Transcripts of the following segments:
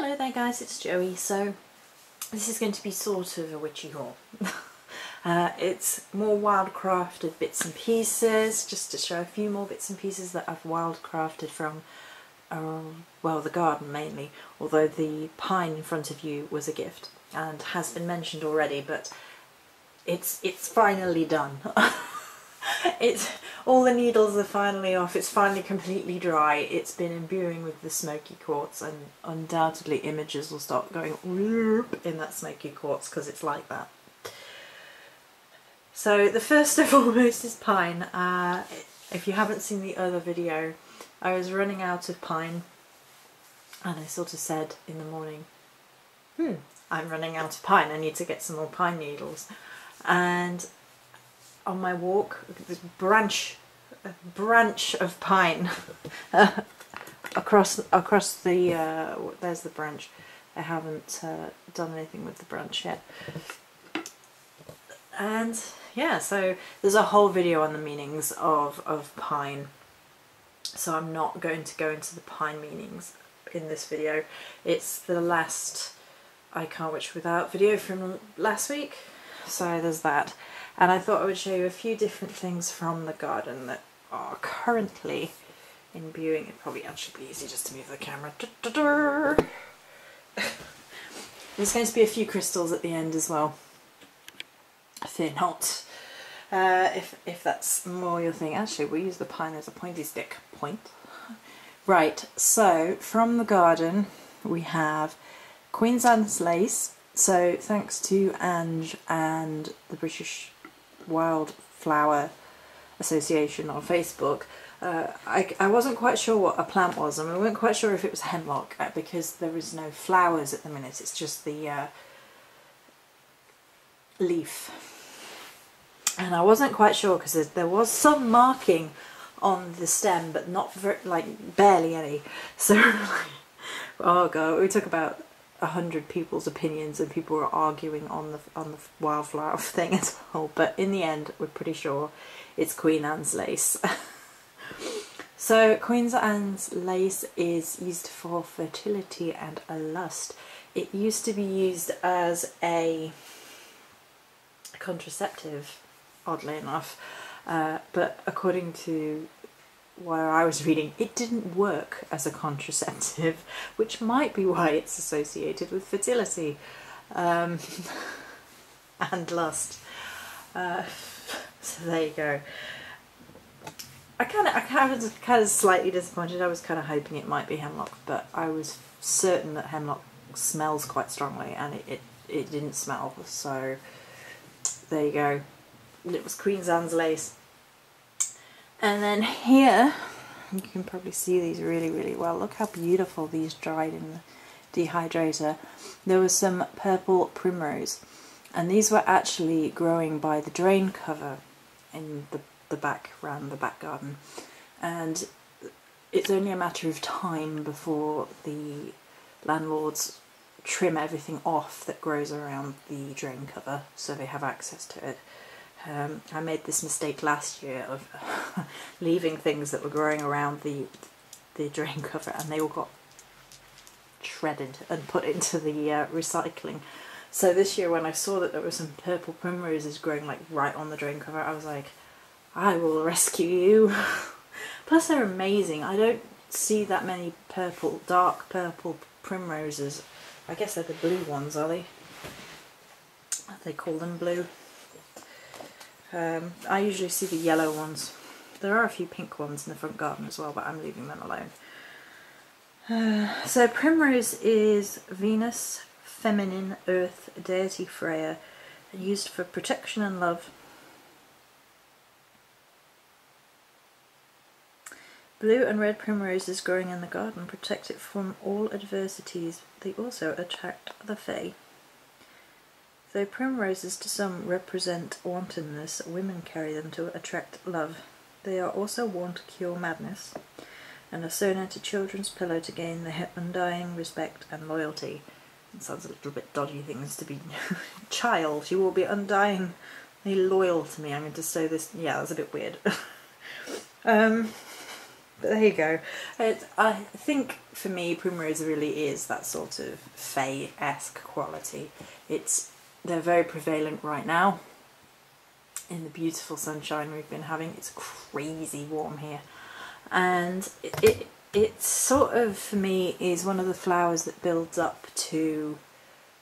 Hello there guys, it's Joey. So this is going to be sort of a witchy haul. It's more wildcrafted bits and pieces, just to show a few more bits and pieces that I've wildcrafted from, well, the garden mainly, although the pine in front of you was a gift and has been mentioned already, but it's finally done. All the needles are finally off, it's finally completely dry, it's been imbuing with the smoky quartz, and undoubtedly images will start going in that smoky quartz because it's like that. So the first and foremost is pine. If you haven't seen the other video, I was running out of pine and I sort of said in the morning, I'm running out of pine, I need to get some more pine needles. And on my walk, this branch of pine across the there's the branch. I haven't done anything with the branch yet. And yeah, so there's a whole video on the meanings of pine, so I'm not going to go into the pine meanings in this video. It's the last I Can't Witch Without video from last week, so there's that. And I thought I would show you a few different things from the garden that are currently imbuing. It'd probably actually be easy just to move the camera. There's going to be a few crystals at the end as well. Fear not. If that's more your thing. Actually, we'll use the pine as a pointy stick. Point. Right, so from the garden we have Queen's Anne's lace. So thanks to Ange and the British Wildflower Association on Facebook, I wasn't quite sure what a plant was, and I wasn't quite sure if it was hemlock because there is no flowers at the minute, it's just the leaf. And I wasn't quite sure because there was some marking on the stem, but not very, like barely any. So, oh god, we took about 100 people's opinions and people were arguing on the wildflower thing as well, but in the end we're pretty sure it's Queen Anne's lace. So Queen Anne's lace is used for fertility and a lust. It used to be used as a contraceptive, oddly enough, but according to where I was reading, it didn't work as a contraceptive, which might be why it's associated with fertility and lust. So there you go. I was kind of slightly disappointed. I was kind of hoping it might be hemlock, but I was certain that hemlock smells quite strongly, and it didn't smell. So there you go. It was Queen Anne's lace. And then here, you can probably see these really well. Look how beautiful these dried in the dehydrator. There was some purple primrose, and these were actually growing by the drain cover in the back, around the back garden. And it's only a matter of time before the landlords trim everything off that grows around the drain cover so they have access to it. I made this mistake last year of leaving things that were growing around the drain cover, and they all got shredded and put into the recycling. So this year when I saw that there were some purple primroses growing like right on the drain cover, I was like, I will rescue you. Plus they're amazing. I don't see that many purple, dark purple primroses. I guess they're the blue ones, are they? They call them blue. I usually see the yellow ones. There are a few pink ones in the front garden as well, but I'm leaving them alone. So primrose is Venus, feminine, earth, deity Freya, used for protection and love. Blue and red primroses growing in the garden protect it from all adversities. They also attract the fae. Though primroses to some represent wantonness, women carry them to attract love. They are also worn to cure madness, and are sewn into children's pillow to gain their undying respect and loyalty. It sounds a little bit dodgy things to be. Child, you will be undyingly loyal to me. I'm going to sew this. Yeah, that's a bit weird. But there you go. I think for me Primrose really is that sort of fae-esque quality. They're very prevalent right now in the beautiful sunshine we've been having. It's crazy warm here, and it sort of, for me, is one of the flowers that builds up to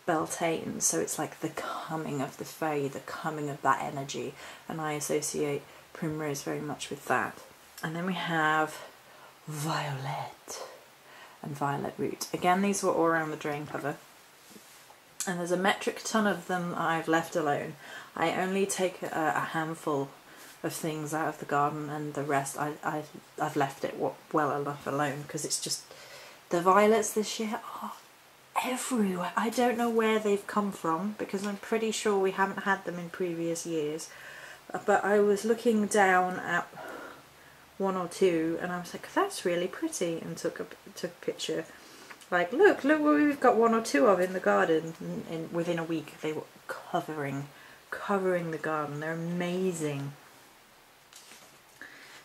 Beltane, so it's like the coming of the fae, the coming of that energy, and I associate Primrose very much with that. And then we have Violet and Violet Root. Again, these were all around the drain cover, and there's a metric ton of them I've left alone. I only take a handful of things out of the garden, and the rest I've left it well enough alone, because it's just, the violets this year are everywhere. I don't know where they've come from, because I'm pretty sure we haven't had them in previous years, but I was looking down at one or two and I was like, that's really pretty, and took a picture. Like, look what we've got one or two of in the garden. And within a week they were covering the garden. They're amazing.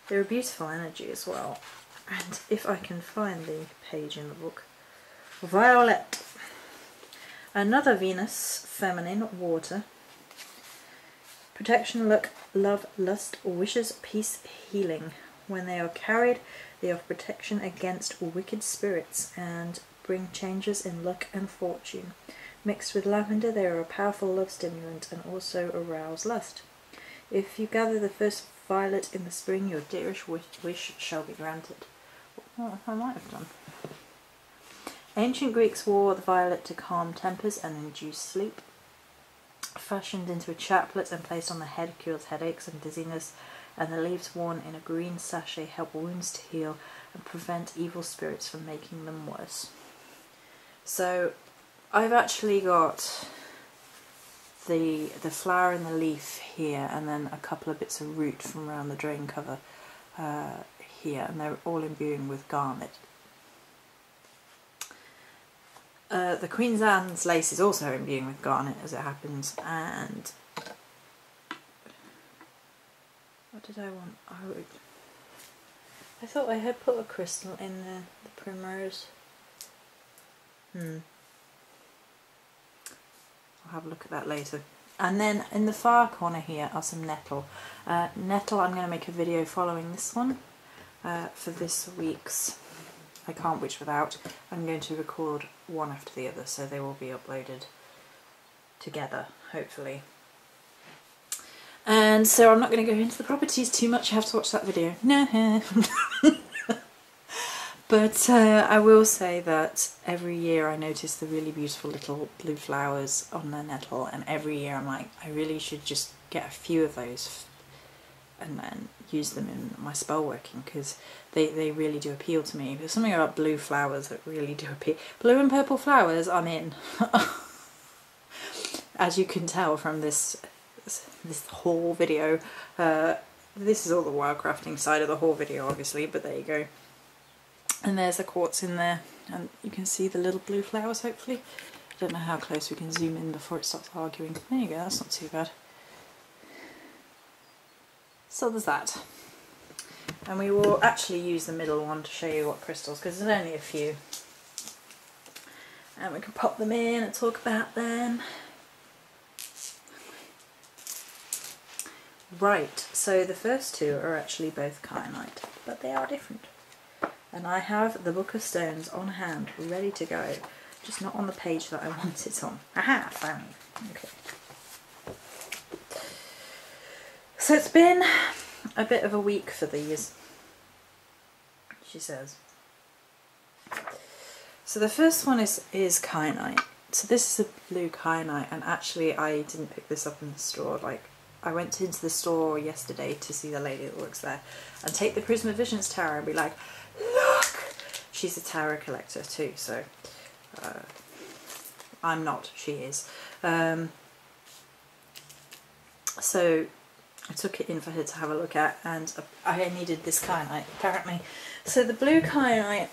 They're a beautiful energy as well. And if I can find the page in the book. Violet. Another Venus, feminine, water. Protection, luck, love, lust, wishes, peace, healing. When they are carried, they offer protection against wicked spirits and bring changes in luck and fortune. Mixed with lavender, they are a powerful love stimulant and also arouse lust. If you gather the first violet in the spring, your dearest wish shall be granted. Well, I might have done. Ancient Greeks wore the violet to calm tempers and induce sleep. Fashioned into a chaplet and placed on the head, cures headaches and dizziness, and the leaves worn in a green sachet help wounds to heal and prevent evil spirits from making them worse. So I've actually got the flower and the leaf here, and then a couple of bits of root from around the drain cover here, and they're all imbuing with garnet. The Queen's Anne's lace is also imbuing with garnet, as it happens, and what did I want? I thought I had put a crystal in the primrose. I'll have a look at that later. And then in the far corner here are some nettle. Nettle, I'm going to make a video following this one for this week's I Can't Witch Without. I'm going to record one after the other, so they will be uploaded together, hopefully. And so I'm not going to go into the properties too much. You have to watch that video. No. But I will say that every year I notice the really beautiful little blue flowers on the nettle, and every year I'm like, I really should just get a few of those and then use them in my spell working, because they really do appeal to me. There's something about blue flowers that really do appeal. Blue and purple flowers, I'm in. As you can tell from this haul video, this is all the wildcrafting side of the haul video, obviously, but there you go. And there's the quartz in there, and you can see the little blue flowers, hopefully. I don't know how close we can zoom in before it stops arguing. There you go, that's not too bad. So there's that. And we will actually use the middle one to show you what crystals, because there's only a few. And we can pop them in and talk about them. Right, so the first two are actually both kyanite, but they are different. And I have the Book of Stones on hand, ready to go, just not on the page that I want it on. Aha, found it. Okay. So it's been a bit of a week for these, she says. So the first one is kyanite. So this is a blue kyanite, and actually I didn't pick this up in the store. Like, I went into the store yesterday to see the lady that works there and take the Prism of Visions tarot and be like, look! She's a tarot collector too, so I'm not, she is. So I took it in for her to have a look at, and I needed this kyanite apparently. So the blue kyanite,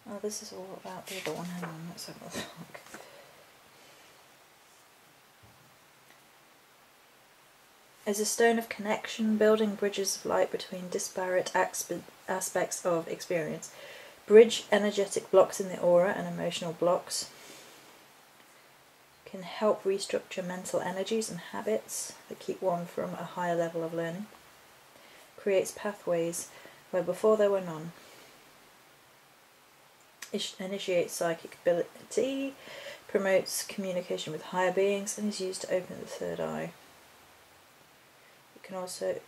oh, this is all about the other one. Hang on, let's have a look. As a stone of connection, building bridges of light between disparate aspects of experience. Bridge energetic blocks in the aura and emotional blocks. Can help restructure mental energies and habits that keep one from a higher level of learning. Creates pathways where before there were none. Initiates psychic ability. Promotes communication with higher beings and is used to open the third eye. It can also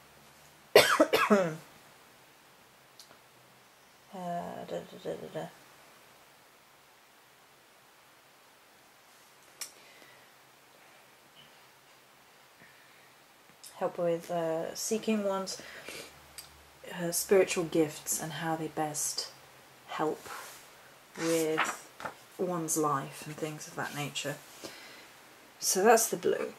help with seeking one's spiritual gifts and how they best help with one's life and things of that nature. So that's the blue.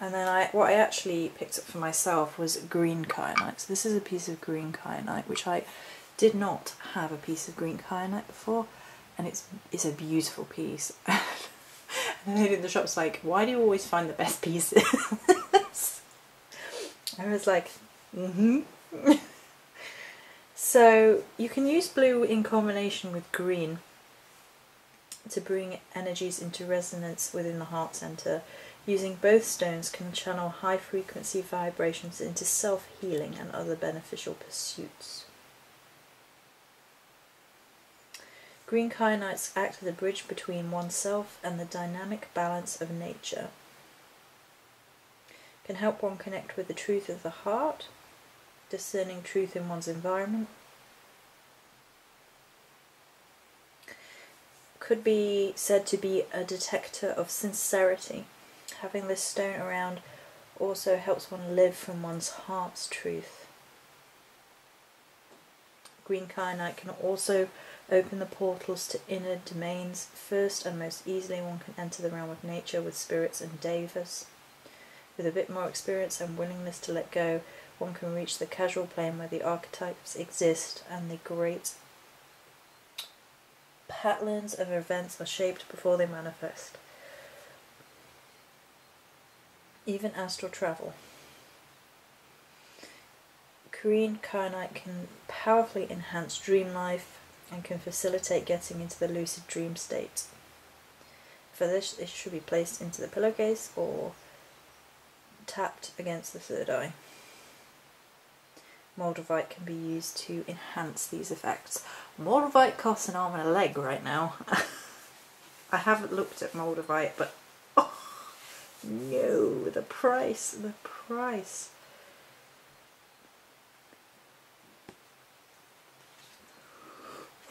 And then what I actually picked up for myself was green kyanite. So this is a piece of green kyanite, which I did not have a piece of green kyanite before, and it's a beautiful piece. And the lady in the shop's like, why do you always find the best pieces? I was like, So you can use blue in combination with green to bring energies into resonance within the heart center. Using both stones can channel high frequency vibrations into self-healing and other beneficial pursuits. Green kyanites act as a bridge between oneself and the dynamic balance of nature. Can help one connect with the truth of the heart, discerning truth in one's environment. Could be said to be a detector of sincerity. Having this stone around also helps one live from one's heart's truth. Green kyanite can also open the portals to inner domains. First and most easily one can enter the realm of nature with spirits and devas. With a bit more experience and willingness to let go, one can reach the casual plane where the archetypes exist and the great patterns of events are shaped before they manifest. Even astral travel. Green kyanite can powerfully enhance dream life and can facilitate getting into the lucid dream state. For this, it should be placed into the pillowcase or tapped against the third eye. Moldavite can be used to enhance these effects. Moldavite costs an arm and a leg right now. I haven't looked at Moldavite, but oh no, the price.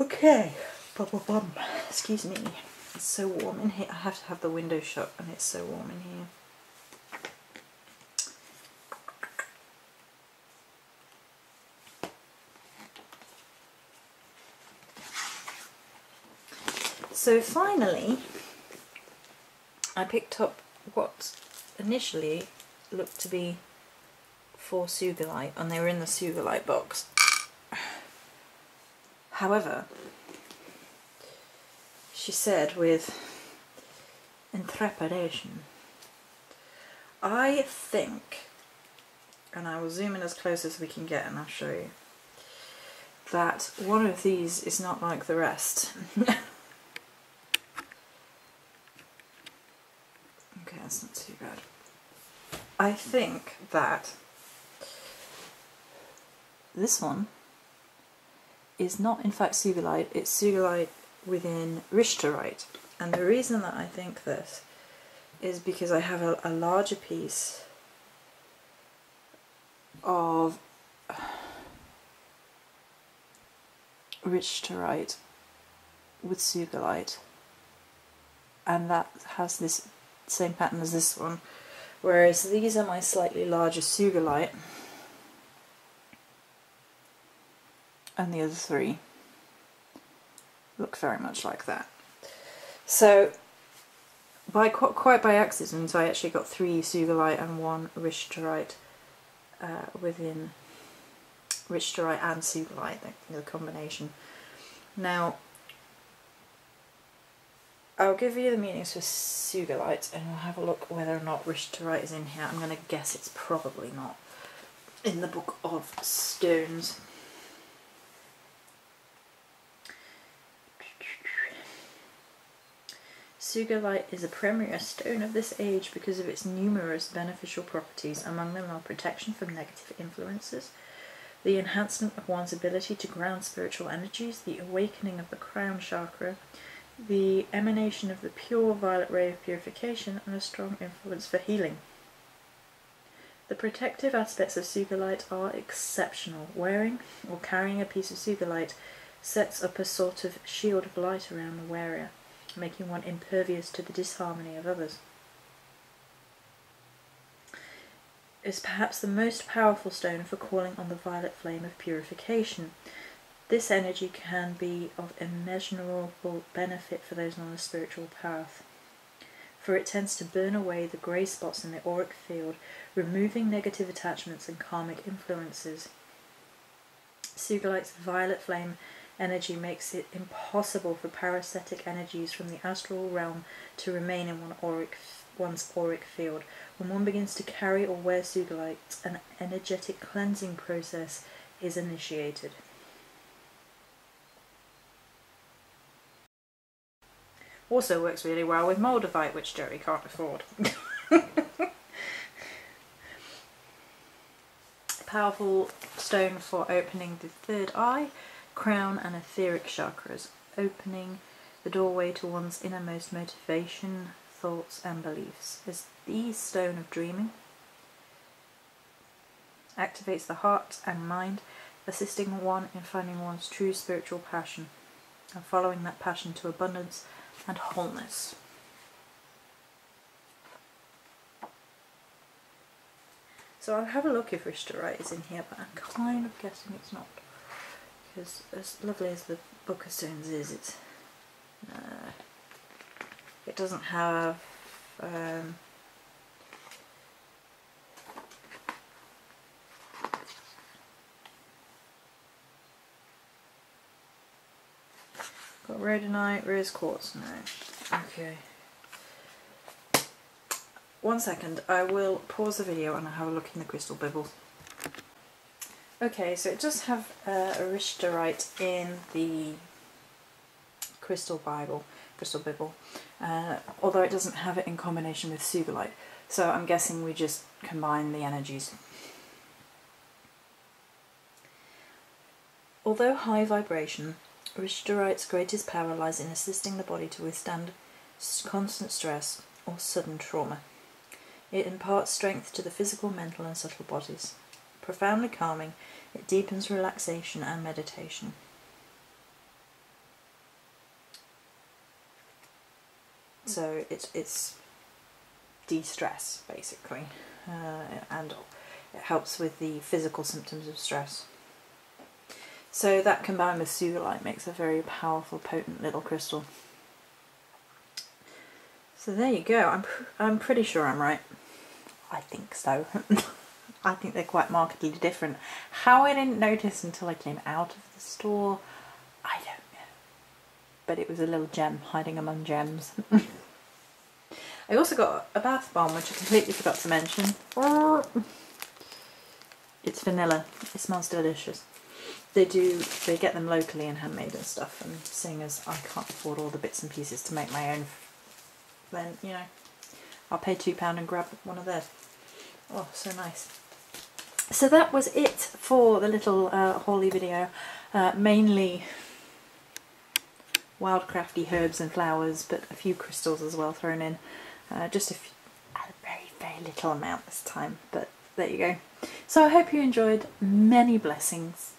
Okay, excuse me, it's so warm in here. I have to have the window shut and it's so warm in here. So finally, I picked up what initially looked to be 4 Sugilite, and they were in the Sugilite box. However, she said with intrepidation, I think, and I will zoom in as close as we can get and I'll show you, that one of these is not like the rest. Okay, that's not too bad. I think that this one is not in fact Sugilite, it's Sugilite within Richterite. And the reason that I think this is because I have a larger piece of Richterite with Sugilite, and that has this same pattern as this one, whereas these are my slightly larger Sugilite, and the other 3 look very much like that. So quite by accident I actually got 3 Sugilite and 1 Richterite within Richterite and Sugilite, the combination. Now I'll give you the meanings for Sugilite and we'll have a look whether or not Witchy is in here. I'm going to guess it's probably not in the Book of Stones. Sugilite is a premier stone of this age because of its numerous beneficial properties. Among them are protection from negative influences, the enhancement of one's ability to ground spiritual energies, the awakening of the crown chakra, the emanation of the pure violet ray of purification, and a strong influence for healing. The protective aspects of Sugilite are exceptional. Wearing or carrying a piece of Sugilite sets up a sort of shield of light around the wearer, making one impervious to the disharmony of others. Is perhaps the most powerful stone for calling on the violet flame of purification. This energy can be of immeasurable benefit for those on the spiritual path, for it tends to burn away the grey spots in the auric field, removing negative attachments and karmic influences. Sugilite's violet flame energy makes it impossible for parasitic energies from the astral realm to remain in one's auric field. When one begins to carry or wear Sugilite, an energetic cleansing process is initiated. Also works really well with Moldavite, which Jerry can't afford. Powerful stone for opening the third eye, crown and etheric chakras, opening the doorway to one's innermost motivation, thoughts and beliefs. Is the stone of dreaming. Activates the heart and mind, assisting one in finding one's true spiritual passion and following that passion to abundance and wholeness. So I'll have a look if Witchy is in here, but I'm kind of guessing it's not, because as lovely as the Book of Stones is, it doesn't have got rhodonite, rose quartz, no. Okay. 1 second, I will pause the video and I'll have a look in the crystal bibbles. Okay, so it does have a Witchy in the crystal bibble, although it doesn't have it in combination with Sugilite. So I'm guessing we just combine the energies. Although high vibration, Witch's greatest power lies in assisting the body to withstand constant stress or sudden trauma. It imparts strength to the physical, mental and subtle bodies. Profoundly calming, it deepens relaxation and meditation. So it's de-stress basically, and it helps with the physical symptoms of stress. So that combined with Sugilite makes a very powerful, potent little crystal. So there you go. I'm pretty sure I'm right. I think so. I think they're quite markedly different. How I didn't notice until I came out of the store, I don't know. But it was a little gem hiding among gems. I also got a bath bomb, which I completely forgot to mention. It's vanilla. It smells delicious. They get them locally and handmade and stuff, and seeing as I can't afford all the bits and pieces to make my own, then, you know, I'll pay £2 and grab one of theirs. Oh, so nice. So that was it for the little hauly video. Mainly wildcrafty herbs and flowers, but a few crystals as well thrown in. Just a very, very little amount this time, but there you go. So I hope you enjoyed. Many blessings.